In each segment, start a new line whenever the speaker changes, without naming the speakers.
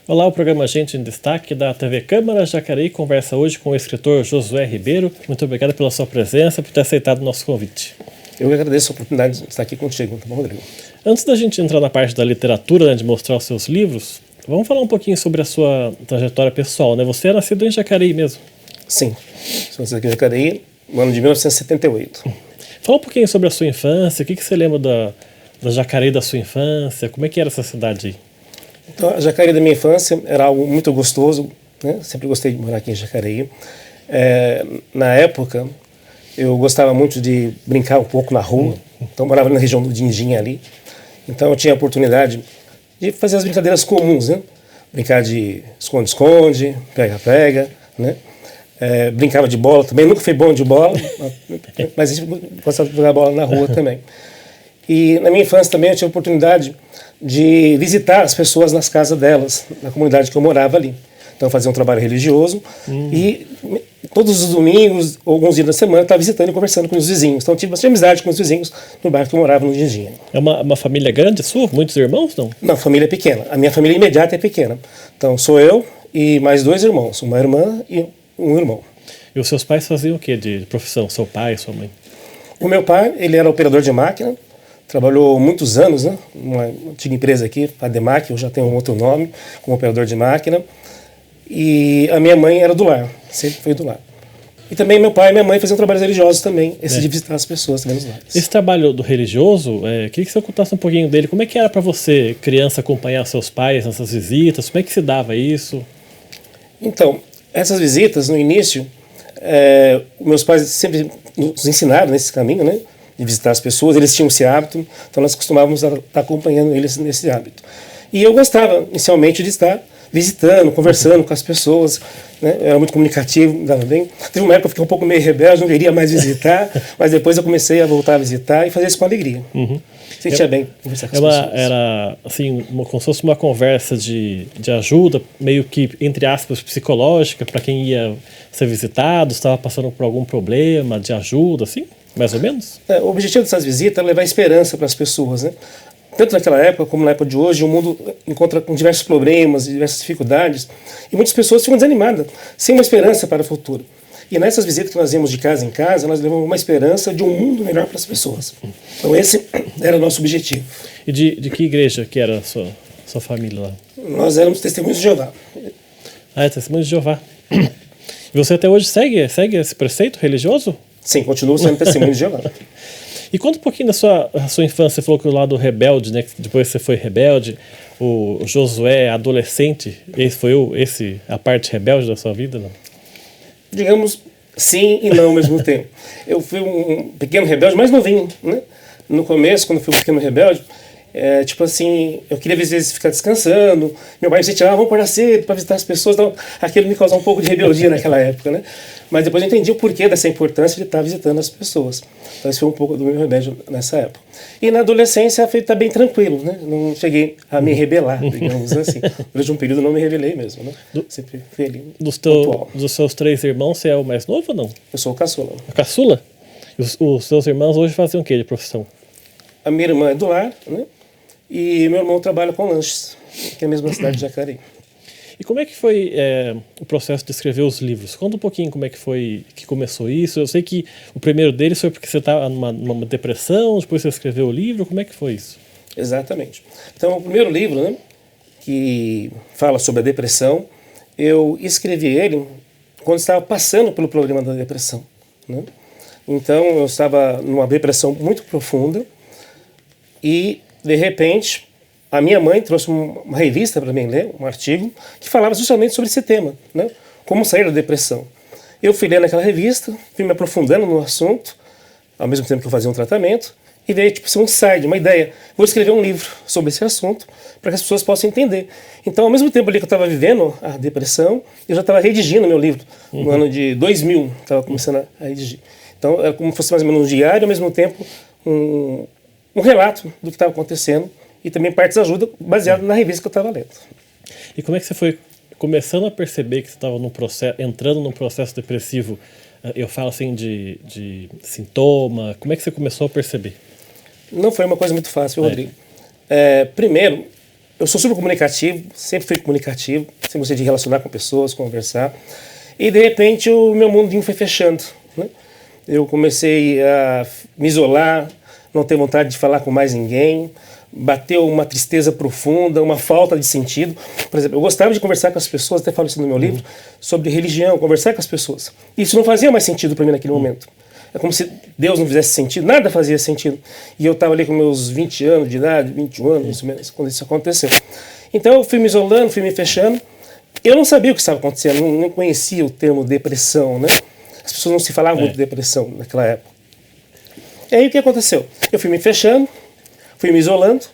Olá, o programa Gente em Destaque da TV Câmara Jacareí conversa hoje com o escritor Josué Ribeiro. Muito obrigado pela sua presença, por ter aceitado o nosso convite.
Eu agradeço a oportunidade de estar aqui contigo, tá bom, Rodrigo?
Antes da gente entrar na parte da literatura, de mostrar os seus livros, vamos falar um pouquinho sobre a sua trajetória pessoal, né? Você é nascido em Jacareí mesmo?
Sim, sou nascido aqui em Jacareí, no ano de 1978.
Fala um pouquinho sobre a sua infância, o que você lembra da Jacareí da sua infância, como é que era essa cidade aí?
Então, a Jacareí da minha infância era algo muito gostoso, né? Sempre gostei de morar aqui em Jacareí. Na época, eu gostava muito de brincar um pouco na rua, então eu morava na região do Dindim ali, então eu tinha a oportunidade de fazer as brincadeiras comuns, né? Brincar de esconde-esconde, pega-pega, né? Brincava de bola também, nunca fui bom de bola, mas gostava de jogar bola na rua também. E na minha infância também eu tive a oportunidade de visitar as pessoas nas casas delas, na comunidade que eu morava ali. Então eu fazia um trabalho religioso e todos os domingos, ou alguns dias da semana, eu estava visitando e conversando com os vizinhos. Então eu tive bastante amizade com os vizinhos no bairro que eu morava, no Dindim.
É uma família grande sua? Muitos irmãos, não?
Não, família é pequena. A minha família imediata é pequena. Então sou eu e mais 2 irmãos, uma irmã e um irmão.
E os seus pais faziam o que de profissão? Seu pai, sua mãe?
O meu pai, ele era operador de máquina, trabalhou muitos anos, né, numa antiga empresa aqui, a Demac, eu já tenho um outro nome, como operador de máquina. E a minha mãe era do lar, sempre foi do lar. E também meu pai e minha mãe faziam trabalhos religiosos também, esse de visitar as pessoas também nos lares.
Esse trabalho do religioso, queria que você contasse um pouquinho dele. Como é que era para você, criança, acompanhar seus pais nessas visitas? Como é que se dava isso?
Então, essas visitas, no início, meus pais sempre nos ensinaram nesse caminho, né? De visitar as pessoas, eles tinham esse hábito, então nós costumávamos estar acompanhando eles nesse hábito. E eu gostava, inicialmente, de estar visitando, conversando com as pessoas, né? Eu era muito comunicativo, dava bem. Teve uma época que eu fiquei um pouco meio rebelde, não queria mais visitar, mas depois eu comecei a voltar a visitar e fazer isso com alegria. Sentia bem conversar com as pessoas.
Era assim, como se fosse uma conversa de ajuda, meio que, entre aspas, psicológica, para quem ia ser visitado, estava passando por algum problema, de ajuda, assim? Mais ou menos?
O objetivo dessas visitas é levar esperança para as pessoas, né? Tanto naquela época como na época de hoje, o mundo encontra com diversos problemas, diversas dificuldades, e muitas pessoas ficam desanimadas, sem uma esperança para o futuro. E nessas visitas que nós íamos de casa em casa, nós levamos uma esperança de um mundo melhor para as pessoas. Então esse era o nosso objetivo.
E de que igreja que era a sua família lá?
Nós éramos Testemunhos de Jeová.
É Testemunhos de Jeová. E você até hoje segue esse preceito religioso?
Sim, continuo sendo Testemunho de Jeová.
E conta um pouquinho da sua infância. Você falou que o lado rebelde, né? Depois você foi rebelde. O Josué, adolescente, esse foi a parte rebelde da sua vida, não?
Digamos sim e não ao mesmo tempo. Eu fui um pequeno rebelde, mais novinho, né? No começo, quando eu fui um pequeno rebelde, tipo assim, eu queria às vezes ficar descansando, meu pai me incentivava, vamos acordar cedo para visitar as pessoas, então aquilo me causou um pouco de rebeldia naquela época, né? Mas depois eu entendi o porquê dessa importância de estar visitando as pessoas. Então esse foi um pouco do meu rebelde nessa época. E na adolescência foi estar bem tranquilo, né? Não cheguei a me rebelar, digamos assim. Durante um período eu não me rebelei mesmo, né? Sempre fui ali.
Dos seus 3 irmãos, você é o mais novo ou não?
Eu sou o caçula.
O caçula? E os seus irmãos hoje fazem o que de profissão?
A minha irmã é do lar, né? E meu irmão trabalha com lanches, que é a mesma cidade de Jacareí.
E como é que foi o processo de escrever os livros? Conta um pouquinho como é que foi que começou isso. Eu sei que o primeiro deles foi porque você estava numa depressão, depois você escreveu o livro. Como é que foi isso?
Exatamente. Então, o primeiro livro, né, que fala sobre a depressão, eu escrevi ele quando estava passando pelo problema da depressão, né? Então, eu estava numa depressão muito profunda e, de repente, a minha mãe trouxe uma revista para mim ler, um artigo, que falava justamente sobre esse tema, né? Como sair da depressão. Eu fui ler naquela revista, fui me aprofundando no assunto, ao mesmo tempo que eu fazia um tratamento, e veio tipo um insight, uma ideia. Vou escrever um livro sobre esse assunto para que as pessoas possam entender. Então, ao mesmo tempo ali que eu estava vivendo a depressão, eu já estava redigindo meu livro. No ano de 2000, estava começando a redigir. Então, é como se fosse mais ou menos um diário, ao mesmo tempo um relato do que estava acontecendo e também partes de ajuda baseado na revista que eu estava lendo.
E como é que você foi começando a perceber que você estava entrando num processo depressivo? Eu falo assim de sintoma. Como é que você começou a perceber?
Não foi uma coisa muito fácil, Rodrigo. Primeiro, eu sou super comunicativo, sempre fui comunicativo, sempre gostei de relacionar com pessoas, conversar. E de repente o meu mundinho foi fechando, né? Eu comecei a me isolar, não ter vontade de falar com mais ninguém, bateu uma tristeza profunda, uma falta de sentido. Por exemplo, eu gostava de conversar com as pessoas, até falo isso no meu livro, sobre religião, conversar com as pessoas. Isso não fazia mais sentido para mim naquele momento. É como se Deus não fizesse sentido, nada fazia sentido. E eu estava ali com meus 20 anos de idade, 21 anos, mais ou menos, quando isso aconteceu. Então eu fui me isolando, fui me fechando. Eu não sabia o que estava acontecendo, não conhecia o termo depressão, né? As pessoas não se falavam muito de depressão naquela época. E aí o que aconteceu? Eu fui me fechando, fui me isolando.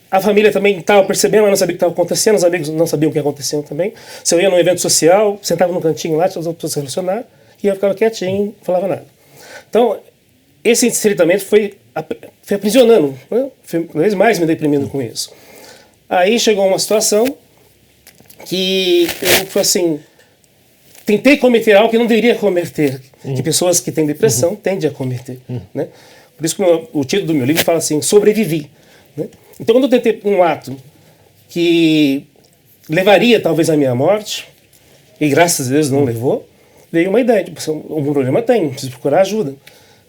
A família também estava percebendo, mas não sabia o que estava acontecendo. Os amigos não sabiam o que aconteceu também. Se eu ia num evento social, sentava num cantinho lá, tinha as pessoas se relacionar, e eu ficava quietinho, não falava nada. Então, esse estreitamento foi aprisionando, né? Foi cada vez mais me deprimindo com isso. Aí chegou uma situação que eu fui assim, tentei cometer algo que não deveria cometer, que pessoas que têm depressão tendem a cometer, né? Por isso que o título do meu livro fala assim, sobrevivi, né? Então quando eu tentei um ato que levaria talvez à minha morte, e graças a Deus não levou, veio uma ideia, tipo, algum problema tem, preciso procurar ajuda,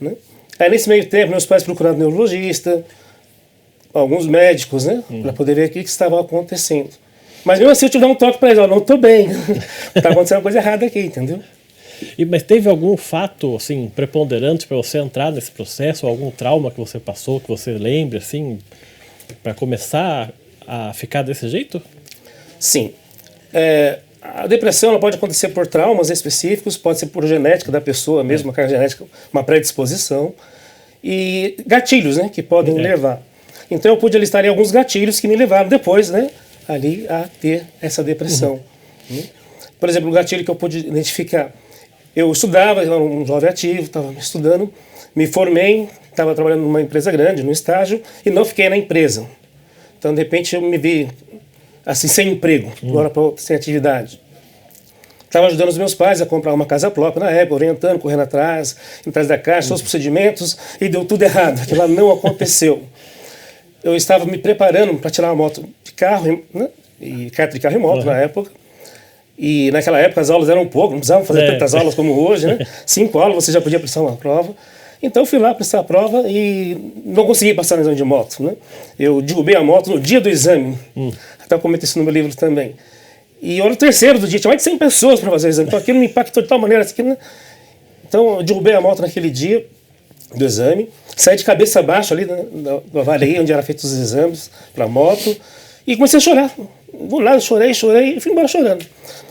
né? Aí nesse meio tempo meus pais procuraram neurologista, alguns médicos, né, para poder ver o que estava acontecendo. Mas mesmo assim eu tive que dar um toque para eles, ó, não estou bem, está acontecendo uma coisa errada aqui, entendeu?
Mas teve algum fato assim preponderante para você entrar nesse processo, algum trauma que você passou, que você lembre assim, para começar a ficar desse jeito?
Sim. A depressão ela pode acontecer por traumas específicos, pode ser por genética da pessoa mesmo, uma carga genética, uma predisposição, e gatilhos, né, que podem levar. Então eu pude listar ali alguns gatilhos que me levaram depois, né, ali a ter essa depressão. Por exemplo, o gatilho que eu pude identificar. Eu estudava, eu era um jovem ativo, estava estudando, me formei, estava trabalhando numa empresa grande, no estágio, e não fiquei na empresa. Então, de repente, eu me vi assim, sem emprego, agora sem atividade. Estava ajudando os meus pais a comprar uma casa própria na época, orientando, correndo atrás da caixa, todos os procedimentos, e deu tudo errado, aquilo lá não aconteceu. Eu estava me preparando para tirar uma moto de carro, né, e carta de carro e moto na época. E naquela época as aulas eram pouco, não precisavam fazer tantas aulas como hoje, né? 5 aulas você já podia prestar uma prova. Então eu fui lá prestar a prova e não consegui passar no exame de moto, né? Eu derrubei a moto no dia do exame, até eu comento isso no meu livro também. E eu era o terceiro do dia, tinha mais de 100 pessoas para fazer o exame, então aquilo me impactou de tal maneira, assim, né? Então eu derrubei a moto naquele dia do exame, saí de cabeça abaixo ali do Avareia, onde eram feitos os exames para a moto, e comecei a chorar. Vou lá, chorei e fui embora chorando.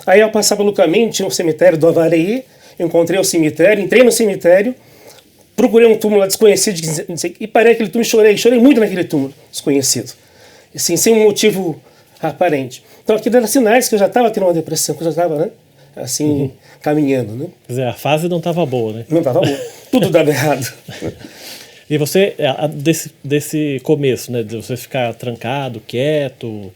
Aí ao passar pelo caminho, tinha um cemitério do Avareí, encontrei o cemitério, entrei no cemitério, procurei um túmulo lá desconhecido, e parei naquele túmulo e chorei muito naquele túmulo desconhecido, assim, sem um motivo aparente. Então aquilo eram sinais que eu já estava tendo uma depressão, que eu já estava, né, assim, caminhando, né?
Quer dizer, a fase não estava boa, né?
Não estava boa, tudo dava errado.
E você, desse começo, né, de você ficar trancado, quieto,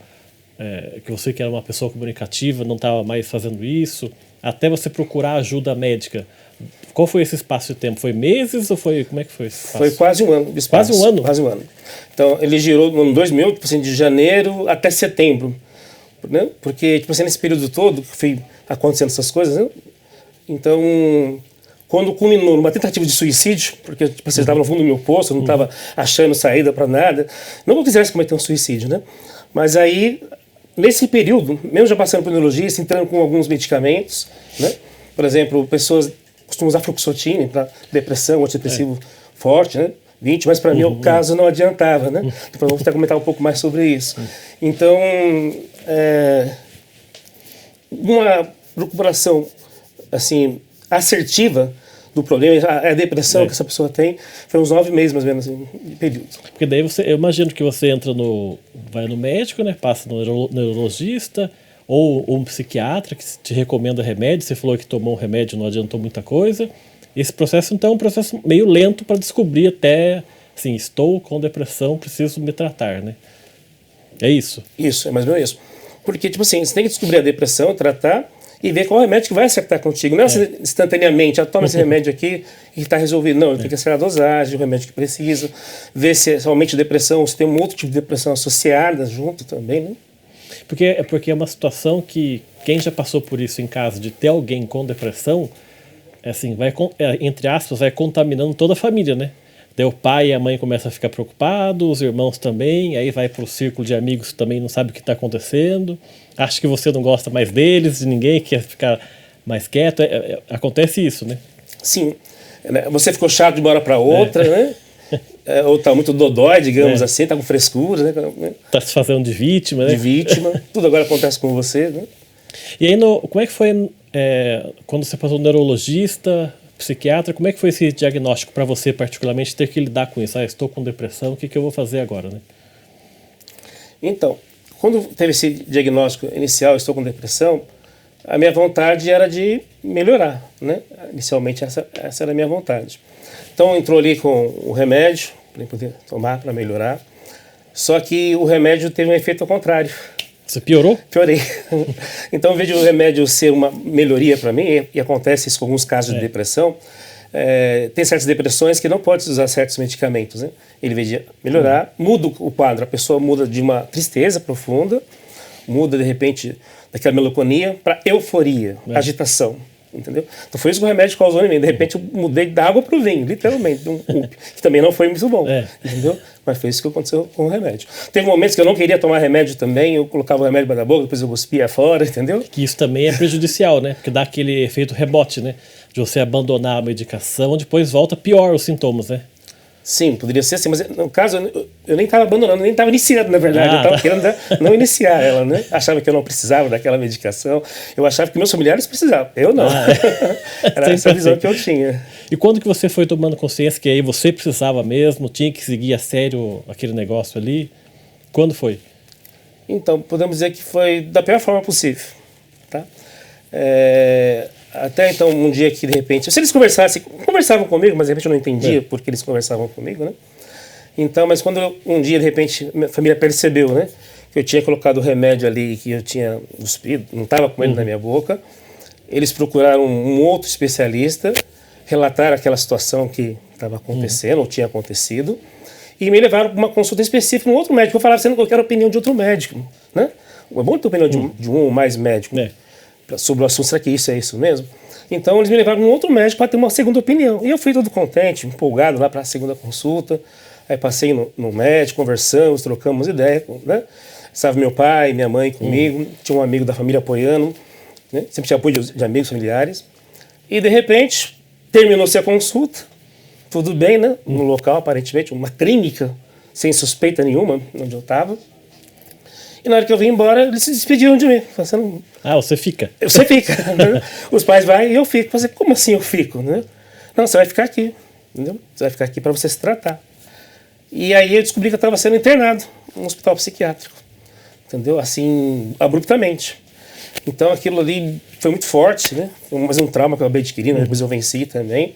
que você que era uma pessoa comunicativa não estava mais fazendo isso, até você procurar ajuda médica, qual foi esse espaço de tempo? Foi meses ou foi, como é que foi esse espaço?
Foi quase um ano de espaço.
Quase um ano?
Quase um ano. Então ele girou no ano 2000, tipo assim, de janeiro até setembro, né? Porque tipo assim, nesse período todo que foi acontecendo essas coisas, né? Então quando culminou numa tentativa de suicídio, porque tipo, você estava no fundo do meu poço, eu não estava achando saída para nada, não que eu quisesse cometer um suicídio, né? Mas aí, nesse período, mesmo já passando por neurologista, entrando com alguns medicamentos, né? Por exemplo, pessoas costumam usar fluoxetina para depressão, antidepressivo forte, né? 20, mas para mim o caso não adiantava, né? Depois vamos até comentar um pouco mais sobre isso. Então, uma recuperação assim assertiva do problema, a depressão que essa pessoa tem, foi uns 9 meses mais ou menos assim, de período.
Porque daí eu imagino que você entra vai no médico, né, passa no neurologista ou um psiquiatra que te recomenda remédio, você falou que tomou um remédio, não adiantou muita coisa. Esse processo então é um processo meio lento para descobrir até, assim, estou com depressão, preciso me tratar, né? É isso?
Isso, é mais ou menos isso. Porque, tipo assim, você tem que descobrir a depressão, tratar e ver qual remédio que vai acertar contigo. Não é assim, instantaneamente, toma esse remédio aqui e está resolvido. Não, tem que acertar a dosagem, o remédio que precisa, ver se é somente depressão, se tem um outro tipo de depressão associada junto também, né?
Porque é uma situação que quem já passou por isso em casa, de ter alguém com depressão, assim, entre aspas, vai contaminando toda a família, né? Daí o pai e a mãe começam a ficar preocupados, os irmãos também, aí vai pro círculo de amigos que também não sabe o que está acontecendo, acha que você não gosta mais deles, de ninguém, quer ficar mais quieto, acontece isso, né?
Sim, você ficou chato de uma hora para outra, né? Ou tá muito dodói, digamos assim, tá com frescura, né?
Tá se fazendo de vítima, né?
De vítima, tudo agora acontece com você, né?
E aí, como é que foi quando você passou no neurologista, psiquiatra, como é que foi esse diagnóstico para você, particularmente, ter que lidar com isso? Estou com depressão, o que eu vou fazer agora, né?
Então, quando teve esse diagnóstico inicial, estou com depressão, a minha vontade era de melhorar, né? Inicialmente essa era a minha vontade. Então entrou ali com o remédio, para poder tomar para melhorar, só que o remédio teve um efeito ao contrário.
Você piorou?
Piorei. Então, ao invés de o remédio ser uma melhoria para mim, e acontece isso com alguns casos de depressão, tem certas depressões que não pode usar certos medicamentos, né? Ele, em vez de melhorar, muda o quadro. A pessoa muda de uma tristeza profunda, muda, de repente, daquela melancolia para euforia, agitação. Entendeu? Então foi isso que o remédio causou em mim. De repente eu mudei da água para o vinho, literalmente, que também não foi muito bom, entendeu? Mas foi isso que aconteceu com o remédio. Teve momentos que eu não queria tomar remédio também, eu colocava o remédio para da boca, depois eu cuspia fora, entendeu?
Que isso também é prejudicial, né? Porque dá aquele efeito rebote, né? De você abandonar a medicação, depois volta pior os sintomas, né?
Sim, poderia ser assim, mas no caso eu nem estava abandonando, nem estava iniciando, na verdade. Eu estava querendo não iniciar ela, né? Achava que eu não precisava daquela medicação. Eu achava que meus familiares precisavam, eu não. Era essa a visão que eu tinha.
E quando que você foi tomando consciência que aí você precisava mesmo, tinha que seguir a sério aquele negócio ali? Quando foi?
Então, podemos dizer que foi da pior forma possível, tá? Até então, um dia que de repente, se eles conversavam comigo, mas de repente eu não entendia porque eles conversavam comigo, né? Então, mas quando um dia de repente minha família percebeu, né, que eu tinha colocado o remédio ali, que eu tinha cuspido, não estava com ele na minha boca, eles procuraram um outro especialista, relataram aquela situação que estava acontecendo, ou tinha acontecido, e me levaram para uma consulta específica, um outro médico. Eu falava sempre que eu quero a opinião de outro médico, né? É bom ter a opinião de um ou mais médico. Sobre o assunto, será que isso é isso mesmo? Então eles me levaram para um outro médico para ter uma segunda opinião. E eu fui todo contente, empolgado lá para a segunda consulta. Aí passei no médico, conversamos, trocamos ideia, né? Estava meu pai, minha mãe comigo, tinha um amigo da família apoiando, né? Sempre tinha apoio de amigos familiares. E de repente, terminou-se a consulta, tudo bem, né? No local, aparentemente, uma clínica, sem suspeita nenhuma, onde eu estava. E na hora que eu vim embora, eles se despediram de mim.
Você fica?
Você fica. Né? Os pais vão e eu fico. Falei, como assim eu fico? Né? Não, você vai ficar aqui. Entendeu? Você vai ficar aqui para você se tratar. E aí eu descobri que eu estava sendo internado num hospital psiquiátrico. Entendeu? Assim, abruptamente. Então aquilo ali foi muito forte, né? Foi mais um trauma que eu acabei adquirindo, depois eu venci também.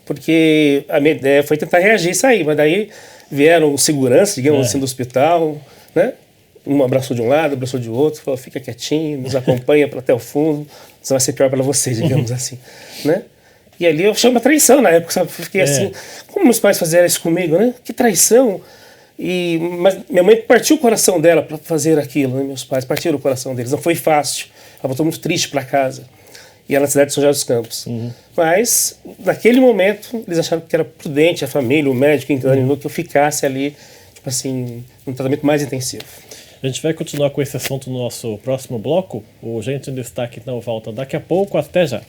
Porque a minha ideia foi tentar reagir e sair. Mas daí vieram segurança, digamos assim, do hospital, né? Um abraçou de um lado, abraçou de outro, falou, fica quietinho, nos acompanha até o fundo, senão vai ser pior para você, digamos assim, né? E ali eu chamo a traição na época, sabe? Fiquei assim, como meus pais fizeram isso comigo, né? Que traição! Mas minha mãe partiu o coração dela para fazer aquilo, né? Meus pais partiram o coração deles, não foi fácil, ela voltou muito triste para casa. E ela na cidade de São José dos Campos. Mas, naquele momento, eles acharam que era prudente, a família, o médico, entrando que eu ficasse ali, tipo assim, num tratamento mais intensivo.
A gente vai continuar com esse assunto no nosso próximo bloco. O Gente em Destaque então volta daqui a pouco. Até já!